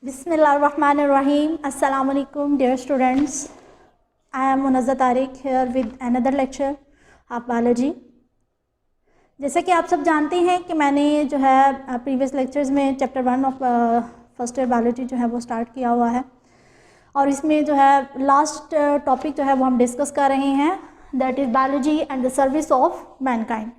Bismillahirrahmanirrahim. Assalamu alaikum dear students. I am Munazza Tariq here with another lecture of biology. जैसा कि आप सब जानते हैं कि मैंने जो है प्रीवियस लेक्चर्स में chapter 1 of first year biology जो है वो स्टार्ट किया हुआ है और इसमें जो है लास्ट टॉपिक जो है वो हम डिस्कस कर रहे हैं, that is biology and the service of Mankind,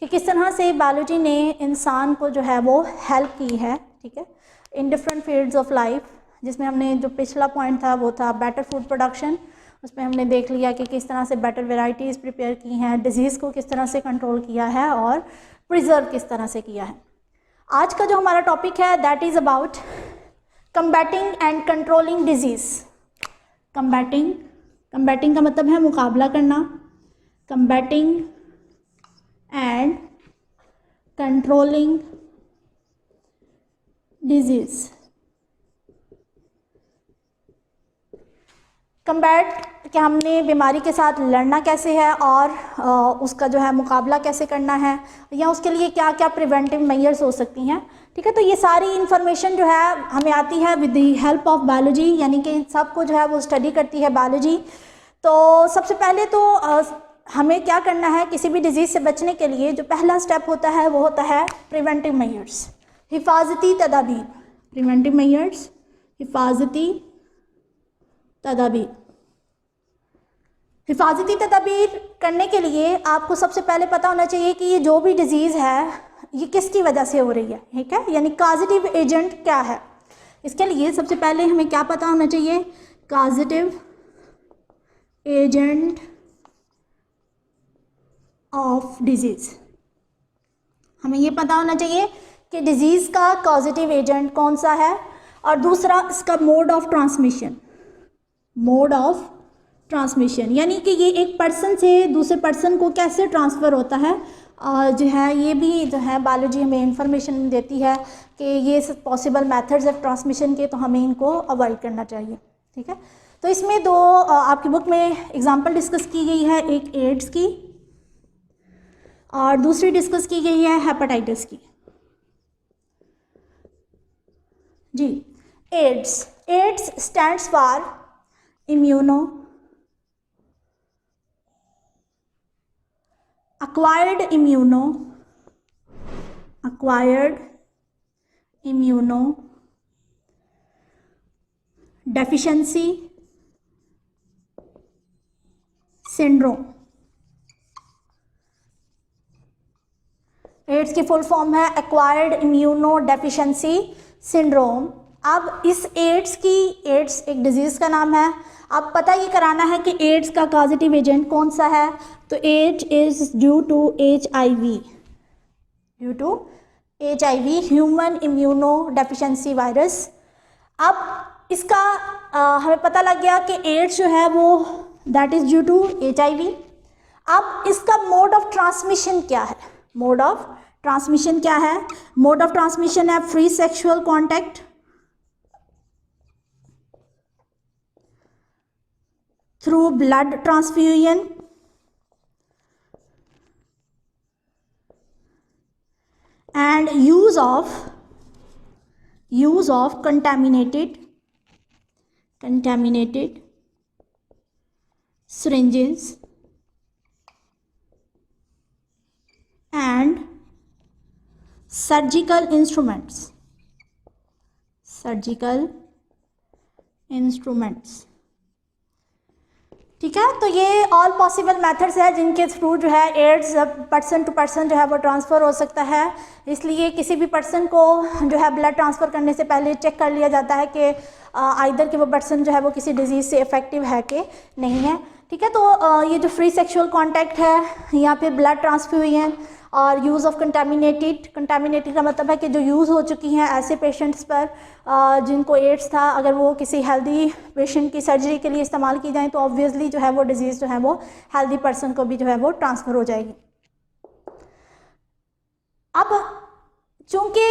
कि किस तरह से बायोलॉजी ने इंसान को जो है वो हेल्प की है, ठीक है, in different fields of life. जिसमें हमने जो पिछला पॉइंट था वो था बेटर फूड प्रोडक्शन। उसमें हमने देख लिया कि किस तरह से बेटर वेराइटीज़ प्रिपेयर की हैं, डिजीज़ को किस तरह से कंट्रोल किया है और प्रिजर्व किस तरह से किया है। आज का जो हमारा टॉपिक है that is about combating and controlling disease. Combating का मतलब है मुकाबला करना, combating and controlling disease. Combat कि हमने बीमारी के साथ लड़ना कैसे है और उसका जो है मुकाबला कैसे करना है, या उसके लिए क्या क्या प्रिवेंटिव मेजर्स हो सकती हैं, ठीक है। तो ये सारी इन्फॉर्मेशन जो है हमें आती है with the help of biology, यानी कि सबको जो है वो स्टडी करती है बायोलॉजी। तो सबसे पहले तो हमें क्या करना है, किसी भी डिजीज़ से बचने के लिए जो पहला स्टेप होता है वो होता है प्रिवेंटिव मेजर्स, हिफाजती तदाबीर। प्रिवेंटिव मेजर्स, हिफाजती तदाबीर। हिफाजती तदाबीर करने के लिए आपको सबसे पहले पता होना चाहिए कि ये जो भी डिजीज़ है ये किसकी वजह से हो रही है, ठीक है, यानी काजेटिव एजेंट क्या है। इसके लिए सबसे पहले हमें क्या पता होना चाहिए, काजेटिव एजेंट ऑफ डिजीज़। हमें ये पता होना चाहिए कि डिजीज़ का कॉजेटिव एजेंट कौन सा है, और दूसरा इसका mode of transmission. Mode of transmission यानी कि ये एक पर्सन से दूसरे पर्सन को कैसे ट्रांसफ़र होता है, और जो है ये भी जो है बायोलॉजी हमें इंफॉर्मेशन देती है कि ये पॉसिबल मेथड्स ऑफ ट्रांसमिशन के, तो हमें इनको अवॉइड करना चाहिए, ठीक है। तो इसमें दो आपकी बुक में एग्जांपल डिस्कस की गई है, एक एड्स की और दूसरी डिस्कस की गई है हेपेटाइटिस की। जी, AIDS stands for acquired immuno deficiency syndrome। AIDS की फुल फॉर्म है एक्वायर्ड इम्यूनो डेफिशिएंसी सिंड्रोम। अब इस एड्स एक डिजीज़ का नाम है। अब पता ये कराना है कि एड्स का कॉजेटिव एजेंट कौन सा है, तो AIDS is due to HIV, human immuno deficiency virus. अब इसका हमें पता लग गया कि एड्स जो है वो that is due to HIV। अब इसका मोड ऑफ ट्रांसमिशन क्या है, मोड ऑफ ट्रांसमिशन है free sexual contact, through blood transfusion and use of contaminated syringes and surgical instruments। ठीक है। तो ये ऑल पॉसिबल मेथड्स है जिनके थ्रू जो है एड्स पर्सन टू पर्सन जो है वो ट्रांसफ़र हो सकता है। इसलिए किसी भी पर्सन को जो है ब्लड ट्रांसफ़र करने से पहले चेक कर लिया जाता है कि आइदर कि वो पर्सन जो है वो किसी डिजीज़ से इफ़ेक्टिव है कि नहीं है, ठीक है। तो ये जो फ्री सेक्सुअल कॉन्टैक्ट है या फिर ब्लड ट्रांसफ्यूजन और यूज़ ऑफ कंटामिनेटेड का मतलब है कि जो यूज़ हो चुकी हैं ऐसे पेशेंट्स पर जिनको एड्स था, अगर वो किसी हेल्दी पेशेंट की सर्जरी के लिए इस्तेमाल की जाए तो ऑब्वियसली जो है वो डिजीज़ जो है वो हेल्दी पर्सन को भी जो है वो ट्रांसफ़र हो जाएगी। अब चूँकि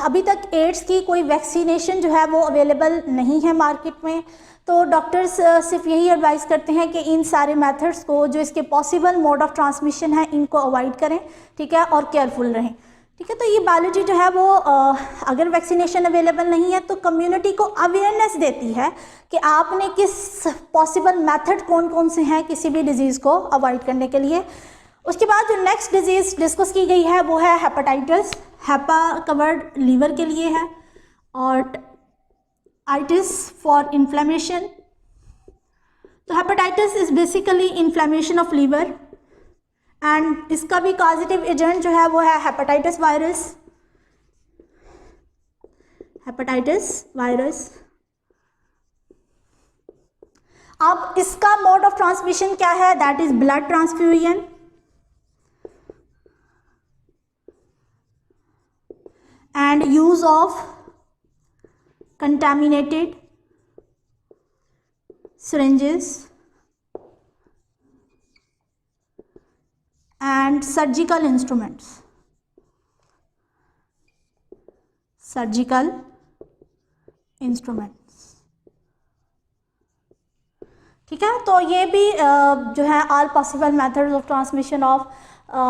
अभी तक एड्स की कोई वैक्सीनेशन जो है वो अवेलेबल नहीं है मार्केट में, तो डॉक्टर्स सिर्फ यही एडवाइस करते हैं कि इन सारे मेथड्स को, जो इसके पॉसिबल मोड ऑफ ट्रांसमिशन है, इनको अवॉइड करें, ठीक है, और केयरफुल रहें। ठीक है। तो ये बायोलॉजी जो है वो अगर वैक्सीनेशन अवेलेबल नहीं है तो कम्युनिटी को अवेयरनेस देती है कि आपने किस पॉसिबल मेथड कौन कौन से हैं किसी भी डिजीज़ को अवॉइड करने के लिए। उसके बाद जो नेक्स्ट डिजीज़ डिस्कस की गई है वो है हेपेटाइटिस। हेपा कवर्ड लीवर के लिए है और आइटिस फॉर इन्फ्लेमेशन। तो hepatitis is basically inflammation of liver and इसका भी कॉजेटिव एजेंट जो है वो है हेपेटाइटिस वायरस। Hepatitis virus. अब इसका मोड ऑफ ट्रांसमिशन क्या है? That is blood transfusion and use of contaminated syringes and surgical instruments. Surgical instruments. ठीक है। तो ये भी जो है all possible methods of transmission of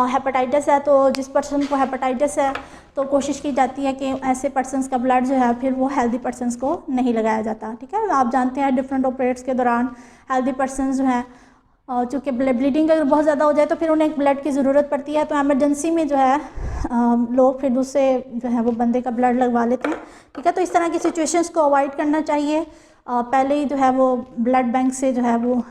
hepatitis है। तो जिस पर्सन को हेपेटाइटिस है तो कोशिश की जाती है कि ऐसे पर्सन्स का ब्लड जो है फिर वो हेल्दी पर्सन्स को नहीं लगाया जाता। ठीक है। आप जानते हैं डिफरेंट ऑपरेट्स के दौरान हेल्दी पर्सन्स जो हैं चूँकि ब्लीडिंग अगर बहुत ज़्यादा हो जाए तो फिर उन्हें एक ब्लड की ज़रूरत पड़ती है। तो एमरजेंसी में जो है लोग फिर दूसरे जो है वो बंदे का ब्लड लगवा लेते हैं। ठीक है। तो इस तरह की सिचुएशंस को अवॉइड करना चाहिए। पहले ही जो है वो ब्लड बैंक से जो है वो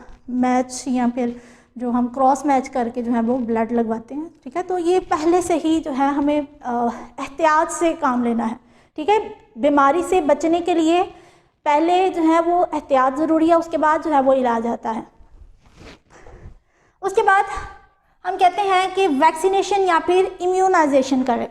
मैच या फिर जो हम क्रॉस मैच करके जो है वो ब्लड लगवाते हैं। ठीक है। तो ये पहले से ही जो है हमें एहतियात से काम लेना है। ठीक है। बीमारी से बचने के लिए पहले जो है वो एहतियात ज़रूरी है, उसके बाद जो है वो इलाज आता है। उसके बाद हम कहते हैं कि वैक्सीनेशन या फिर इम्यूनाइजेशन करें,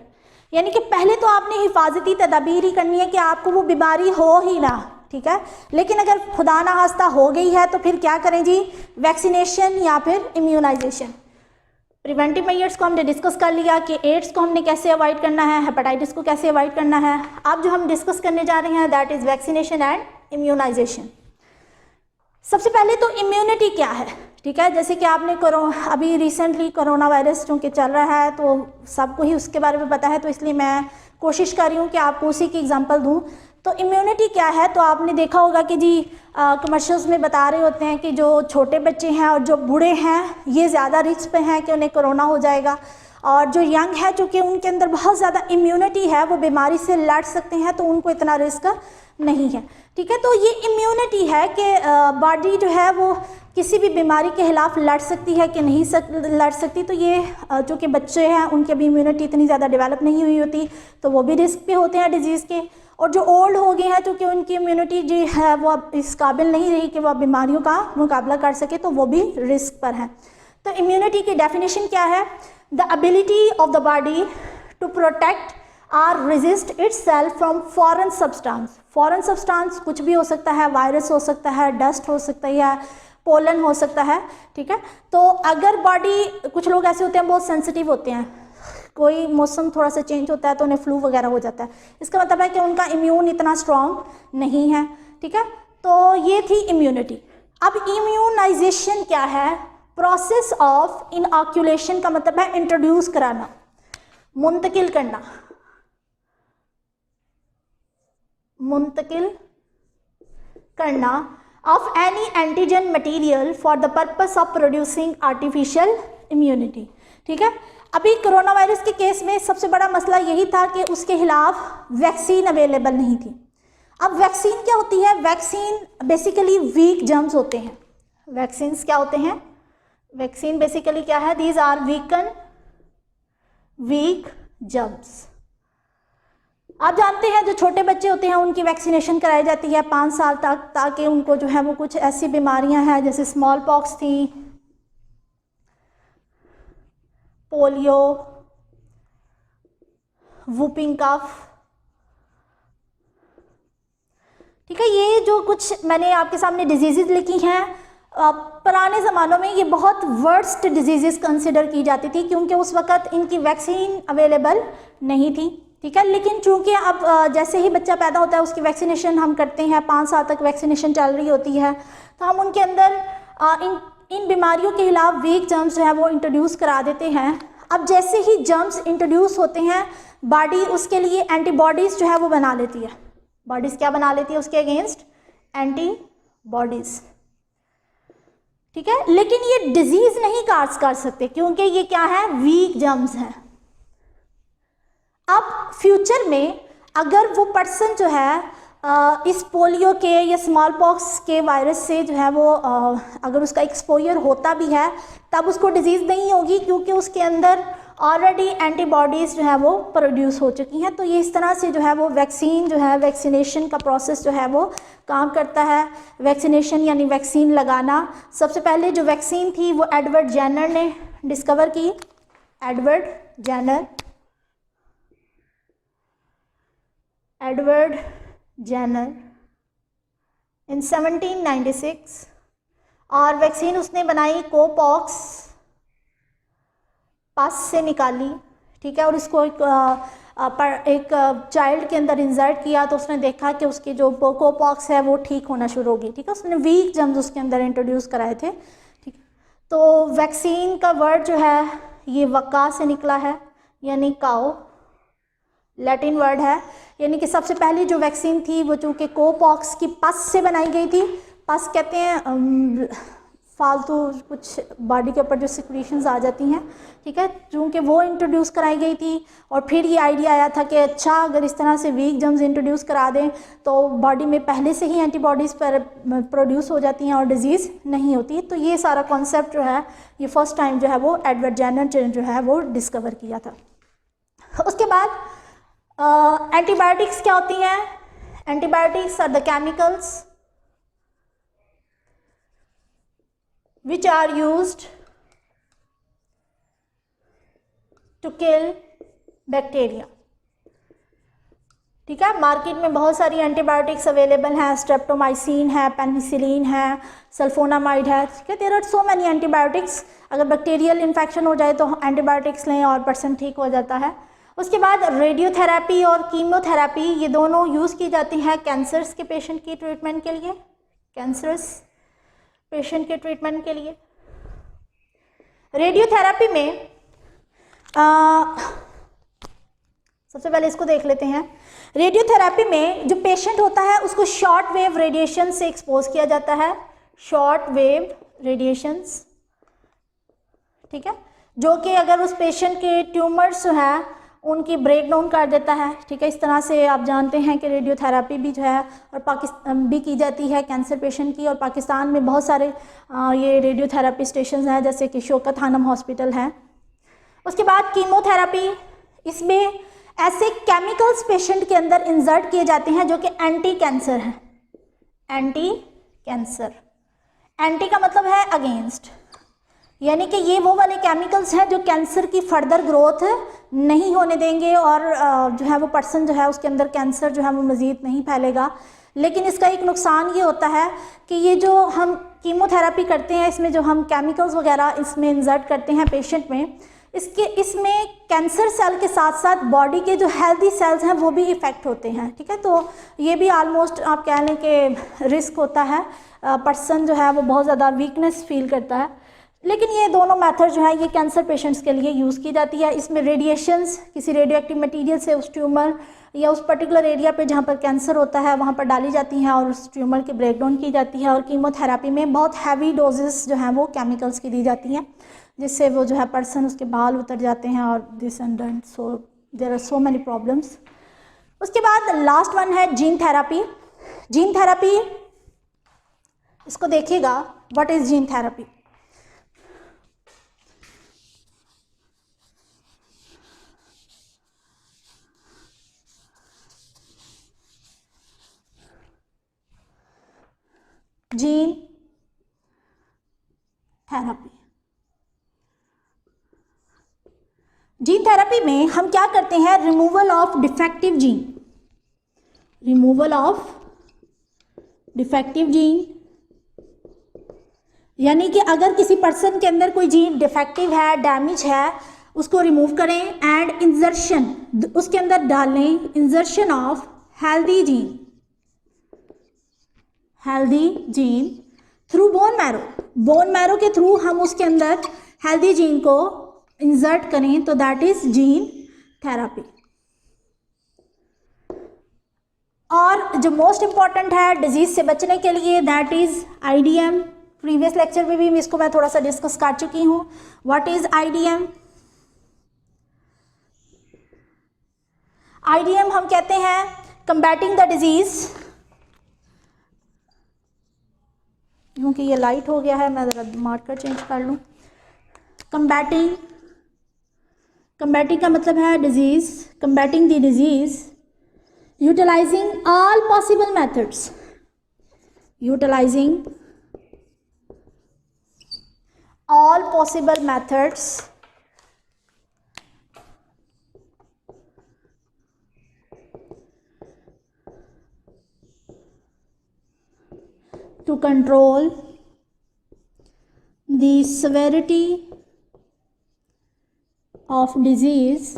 यानी कि पहले तो आपने हिफाजती तदाबीर ही करनी है कि आपको वो बीमारी हो ही ना। ठीक है। लेकिन अगर खुदा ना खास्ता हो गई है तो फिर क्या करें जी? वैक्सीनेशन या फिर इम्यूनाइजेशन। प्रिवेंटिव मेजर्स को हमने डिस्कस कर लिया कि एड्स को हमने कैसे अवॉइड करना है, हेपेटाइटिस को कैसे अवॉइड करना है। अब जो हम डिस्कस करने जा रहे हैं that is vaccination and immunisation. सबसे पहले तो इम्यूनिटी क्या है? ठीक है। जैसे कि आपने अभी रिसेंटली कोरोना वायरस चूँकि चल रहा है तो सबको ही उसके बारे में पता है, तो इसलिए मैं कोशिश कर रही हूँ कि आपको उसी की एग्जांपल दूँ। तो इम्यूनिटी क्या है? तो आपने देखा होगा कि जी कमर्शियल्स में बता रहे होते हैं कि जो छोटे बच्चे हैं और जो बूढ़े हैं ये ज़्यादा रिस्क पे हैं कि उन्हें कोरोना हो जाएगा, और जो यंग है चूँकि उनके अंदर बहुत ज़्यादा इम्यूनिटी है, वो बीमारी से लड़ सकते हैं तो उनको इतना रिस्क नहीं है। ठीक है। तो ये इम्यूनिटी है कि बॉडी जो है वो किसी भी बीमारी के खिलाफ लड़ सकती है कि नहीं लड़ सकती। तो ये जो कि बच्चे हैं उनके भी इम्यूनिटी इतनी ज़्यादा डेवलप नहीं हुई होती तो वो भी रिस्क पे होते हैं डिजीज़ के, और जो ओल्ड हो गए हैं क्योंकि उनकी इम्यूनिटी जो है वो अब इस काबिल नहीं रही कि वह बीमारियों का मुकाबला कर सके, तो वो भी रिस्क पर हैं। तो इम्यूनिटी की डेफिनेशन क्या है? The ability of the body to protect or resist itself from foreign substance. Foreign substance कुछ भी हो सकता है, वायरस हो सकता है, डस्ट हो सकता है या पोलन हो सकता है। ठीक है। तो अगर बॉडी, कुछ लोग ऐसे होते हैं बहुत सेंसिटिव होते हैं, कोई मौसम थोड़ा सा चेंज होता है तो उन्हें फ्लू वगैरह हो जाता है, इसका मतलब है कि उनका इम्यून इतना स्ट्रॉन्ग नहीं है। ठीक है। तो ये थी इम्यूनिटी। अब इम्यूनाइजेशन क्या है? प्रोसेस ऑफ इनऑक्यूलेशन का मतलब है इंट्रोड्यूस कराना, मुंतकिल करना, मुंतकिल करना of any antigen material for the purpose of producing artificial immunity. ठीक है। अभी कोरोना वायरस के केस में सबसे बड़ा मसला यही था कि उसके खिलाफ वैक्सीन अवेलेबल नहीं थी। अब वैक्सीन क्या होती है? वैक्सीन बेसिकली वीक जर्म्स होते हैं। वैक्सीन्स क्या होते हैं? वैक्सीन बेसिकली क्या है? These are weak germs. आप जानते हैं जो छोटे बच्चे होते हैं उनकी वैक्सीनेशन कराई जाती है 5 साल तक, ताकि उनको जो है वो कुछ ऐसी बीमारियां हैं जैसे स्मॉल पॉक्स थी, पोलियो, वूपिंग कफ। ठीक है। ये जो कुछ मैंने आपके सामने डिजीज़ लिखी हैं, पुराने ज़मानों में ये बहुत वर्स्ट डिजीज़ कंसिडर की जाती थी क्योंकि उस वक़्त इनकी वैक्सीन अवेलेबल नहीं थी। ठीक है। लेकिन चूंकि अब जैसे ही बच्चा पैदा होता है उसकी वैक्सीनेशन हम करते हैं, 5 साल तक वैक्सीनेशन चल रही होती है, तो हम उनके अंदर इन बीमारियों के खिलाफ वीक जर्म्स जो है वो इंट्रोड्यूस करा देते हैं। अब जैसे ही जर्म्स इंट्रोड्यूस होते हैं बॉडी उसके लिए एंटीबॉडीज़ जो है वो बना लेती है। बॉडीज़ क्या बना लेती है उसके अगेंस्ट? एंटीबॉडीज़। ठीक है, लेकिन ये डिजीज़ नहीं काज कर सकते क्योंकि ये क्या है? वीक जर्म्स हैं। अब फ्यूचर में अगर वो पर्सन जो है इस पोलियो के या स्मॉल पॉक्स के वायरस से जो है वो अगर उसका एक्सपोजर होता भी है तब उसको डिजीज़ नहीं होगी क्योंकि उसके अंदर ऑलरेडी एंटीबॉडीज़ जो है वो प्रोड्यूस हो चुकी हैं। तो ये इस तरह से जो है वो वैक्सीन जो है, वैक्सीनेशन का प्रोसेस जो है वो काम करता है। वैक्सीनेशन यानी वैक्सीन लगाना। सबसे पहले जो वैक्सीन थी वो एडवर्ड जेनर ने डिस्कवर की। एडवर्ड जेनर इन 1796 और वैक्सीन उसने बनाई कोपॉक्स, पस से निकाली। ठीक है, और इसको एक चाइल्ड के अंदर इंसर्ट किया तो उसने देखा कि उसकी जो कोपॉक्स है वो ठीक होना शुरू होगी। ठीक है, उसने वीक जर्म्स उसके अंदर इंट्रोड्यूस कराए थे। ठीक है, तो वैक्सीन का वर्ड जो है ये वका से निकला है यानी काओ, लैटिन वर्ड है। यानी कि सबसे पहली जो वैक्सीन थी वो चूँकि कोपॉक्स की पस से बनाई गई थी। पस कहते हैं फालतू कुछ बॉडी के ऊपर जो सिक्रीशंस आ जाती हैं। ठीक है, चूँकि वो इंट्रोड्यूस कराई गई थी और फिर ये आइडिया आया था कि अच्छा अगर इस तरह से वीक जर्म्स इंट्रोड्यूस करा दें तो बॉडी में पहले से ही एंटीबॉडीज़ पर प्रोड्यूस हो जाती हैं और डिजीज़ नहीं होती। तो ये सारा कॉन्सेप्ट जो है ये फर्स्ट टाइम जो है वो एडवर्ड जेनर ने जो है वो डिस्कवर किया था। उसके बाद एंटीबायोटिक्स क्या होती हैं? Antibiotics are the chemicals which are used to kill bacteria। ठीक है, मार्केट में बहुत सारी एंटीबायोटिक्स अवेलेबल हैं। स्ट्रेप्टोमाइसिन है, पेनिसिलिन है, सल्फोनामाइड है। ठीक है, there are so many antibiotics. अगर बैक्टीरियल इन्फेक्शन हो जाए तो एंटीबायोटिक्स लें और पर्सन ठीक हो जाता है। उसके बाद रेडियोथेरेपी और कीमोथेरेपी ये दोनों यूज़ की जाती हैं कैंसर्स के पेशेंट की ट्रीटमेंट के लिए। कैंसरस पेशेंट के ट्रीटमेंट के लिए रेडियोथेरेपी में सबसे पहले इसको देख लेते हैं। रेडियोथेरेपी में जो पेशेंट होता है उसको शॉर्ट वेव रेडिएशन से एक्सपोज किया जाता है। शॉर्ट वेव रेडिएशंस, ठीक है, जो कि अगर उस पेशेंट के ट्यूमर्स जो है उनकी ब्रेक डाउन कर देता है। ठीक है, इस तरह से आप जानते हैं कि रेडियोथेरेपी भी जो है और पाकिस्तान भी की जाती है कैंसर पेशेंट की। और पाकिस्तान में बहुत सारे ये रेडियोथेरेपी स्टेशन हैं जैसे कि शौकत खानम हॉस्पिटल है। उसके बाद कीमोथेरेपी, इसमें ऐसे केमिकल्स पेशेंट के अंदर इंसर्ट किए जाते हैं जो कि एंटी कैंसर हैं। एंटी कैंसर, एंटी का मतलब है अगेंस्ट, यानी कि ये वो वाले केमिकल्स हैं जो कैंसर की फर्दर ग्रोथ नहीं होने देंगे और जो है वो पर्सन जो है उसके अंदर कैंसर जो है वो मज़ीद नहीं फैलेगा। लेकिन इसका एक नुकसान ये होता है कि ये जो हम कीमोथेरेपी करते हैं इसमें जो हम केमिकल्स वगैरह इसमें इंसर्ट करते हैं पेशेंट में, इसमें कैंसर सेल के साथ साथ बॉडी के जो हेल्दी सेल्स हैं वो भी इफ़ेक्ट होते हैं। ठीक है, तो ये भी आलमोस्ट आप कह लें कि रिस्क होता है। पर्सन जो है वो बहुत ज़्यादा वीकनेस फील करता है। लेकिन ये दोनों मेथड जो है ये कैंसर पेशेंट्स के लिए यूज़ की जाती है। इसमें रेडिएशंस किसी रेडियो एक्टिव मटीरियल से उस ट्यूमर या उस पर्टिकुलर एरिया पे जहाँ पर कैंसर होता है वहाँ पर डाली जाती हैं और उस ट्यूमर की ब्रेकडाउन की जाती है। और कीमोथेरेपी में बहुत हैवी डोजेस जो हैं वो केमिकल्स की दी जाती हैं जिससे वो जो है पर्सन उसके बाल उतर जाते हैं और this and that, so there are so many problems. उसके बाद लास्ट वन है जीन थेरेपी। जीन थेरेपी, इसको देखिएगा, what is gene therapy. Gene therapy, gene therapy में हम क्या करते हैं? Removal of defective gene, removal of defective gene, यानी कि अगर किसी पर्सन के अंदर कोई जीन डिफेक्टिव है, डैमेज है, उसको रिमूव करें एंड इंजर्शन उसके अंदर डालें, इंजर्शन of healthy gene, healthy gene through bone marrow, bone marrow के थ्रू हम उसके अंदर हेल्दी जीन को इंसर्ट करें तो दैट इज जीन थेरेपी। जो मोस्ट इम्पॉर्टेंट है डिजीज़ से बचने के लिए, that is IDM। Previous lecture में भी इसको मैं थोड़ा सा डिस्कस कर चुकी हूँ। What is IDM? IDM हम कहते हैं कंबैटिंग द डिजीज़, क्योंकि ये लाइट हो गया है, मैं ज़रा मार्कर चेंज कर लूँ। कंबैटिंग का मतलब है disease, combating the disease utilising all possible methods, utilising all possible methods to control the severity of disease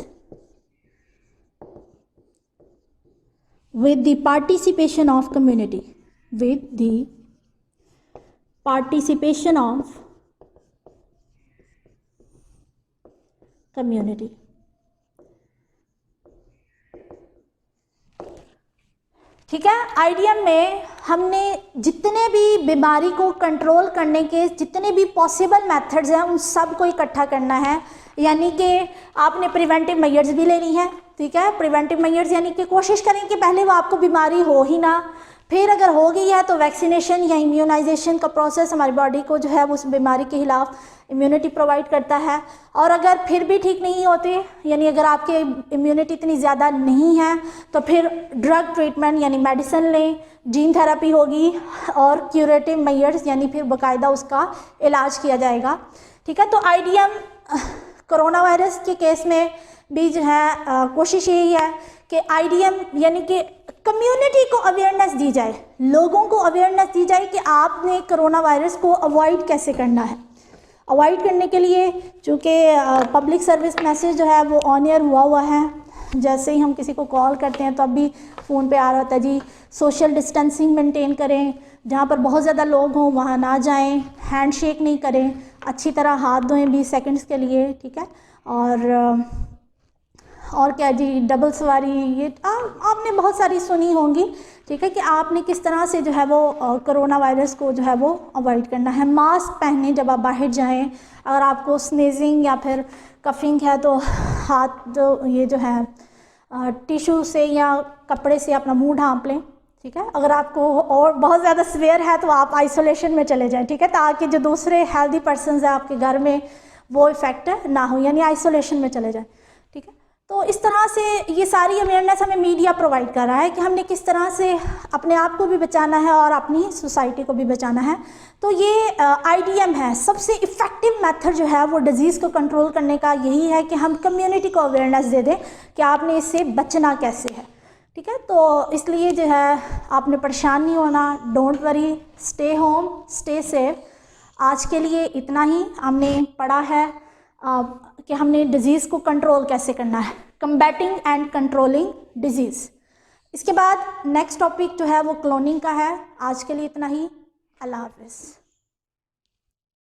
with the participation of community, with the participation of community. ठीक है, IDM में हमने जितने भी बीमारी को कंट्रोल करने के जितने भी पॉसिबल मेथड्स हैं उन सब को इकट्ठा करना है, यानी कि आपने प्रिवेंटिव मेजर्स भी लेनी है। ठीक है, प्रिवेंटिव मेजर्स यानी कि कोशिश करें कि पहले वो आपको बीमारी हो ही ना, फिर अगर हो गई है तो वैक्सीनेशन या इम्यूनाइजेशन का प्रोसेस हमारी बॉडी को जो है उस बीमारी के खिलाफ इम्यूनिटी प्रोवाइड करता है। और अगर फिर भी ठीक नहीं होते, यानी अगर आपके इम्यूनिटी इतनी ज़्यादा नहीं है, तो फिर ड्रग ट्रीटमेंट यानी मेडिसिन लें, जीन थेरेपी होगी और क्यूरेटिव मेजर्स यानी फिर बाकायदा उसका इलाज किया जाएगा। ठीक है, तो IDM कोरोना वायरस के केस में भी जो है कोशिश यही है कि IDM यानी कि कम्युनिटी को अवेयरनेस दी जाए, लोगों को अवेयरनेस दी जाए कि आपने कोरोना वायरस को अवॉइड कैसे करना है। अवॉइड करने के लिए चूँकि पब्लिक सर्विस मैसेज जो है वो ऑन एयर हुआ है, जैसे ही हम किसी को कॉल करते हैं तो अब भी फ़ोन पे आ रहा होता है जी सोशल डिस्टेंसिंग मेंटेन करें, जहाँ पर बहुत ज़्यादा लोग हों वहाँ ना जाएं, हैंडशेक नहीं करें, अच्छी तरह हाथ धोएं 20 सेकंड्स के लिए। ठीक है, और क्या जी, डबल सवारी, ये आपने बहुत सारी सुनी होंगी। ठीक है, कि आपने किस तरह से जो है वो कोरोना वायरस को जो है वो अवॉइड करना है। मास्क पहने जब आप बाहर जाएं, अगर आपको स्नीजिंग या फिर कफिंग है तो हाथ जो ये जो है टिश्यू से या कपड़े से अपना मुंह ढांप लें। ठीक है, अगर आपको और बहुत ज़्यादा सीवियर है तो आप आइसोलेशन में चले जाएं। ठीक है, ताकि जो दूसरे हेल्दी पर्सनस हैं आपके घर में वो इफ़ेक्ट ना हो, यानी आइसोलेशन में चले जाएं। ठीक है, तो इस तरह से ये सारी अवेयरनेस हमें मीडिया प्रोवाइड कर रहा है कि हमने किस तरह से अपने आप को भी बचाना है और अपनी सोसाइटी को भी बचाना है। तो ये IDM है, सबसे इफ़ेक्टिव मेथड जो है वो डिज़ीज़ को कंट्रोल करने का यही है कि हम कम्युनिटी को अवेयरनेस दे दें कि आपने इससे बचना कैसे है। ठीक है, तो इसलिए जो है आपने परेशान नहीं होना, don't worry, stay home, stay safe. आज के लिए इतना ही हमने पढ़ा है कि हमने डिज़ीज़ को कंट्रोल कैसे करना है, कम्बैटिंग एंड कंट्रोलिंग डिज़ीज़। इसके बाद नेक्स्ट टॉपिक जो है वो क्लोनिंग का है। आज के लिए इतना ही, अल्लाह हाफ़िज़।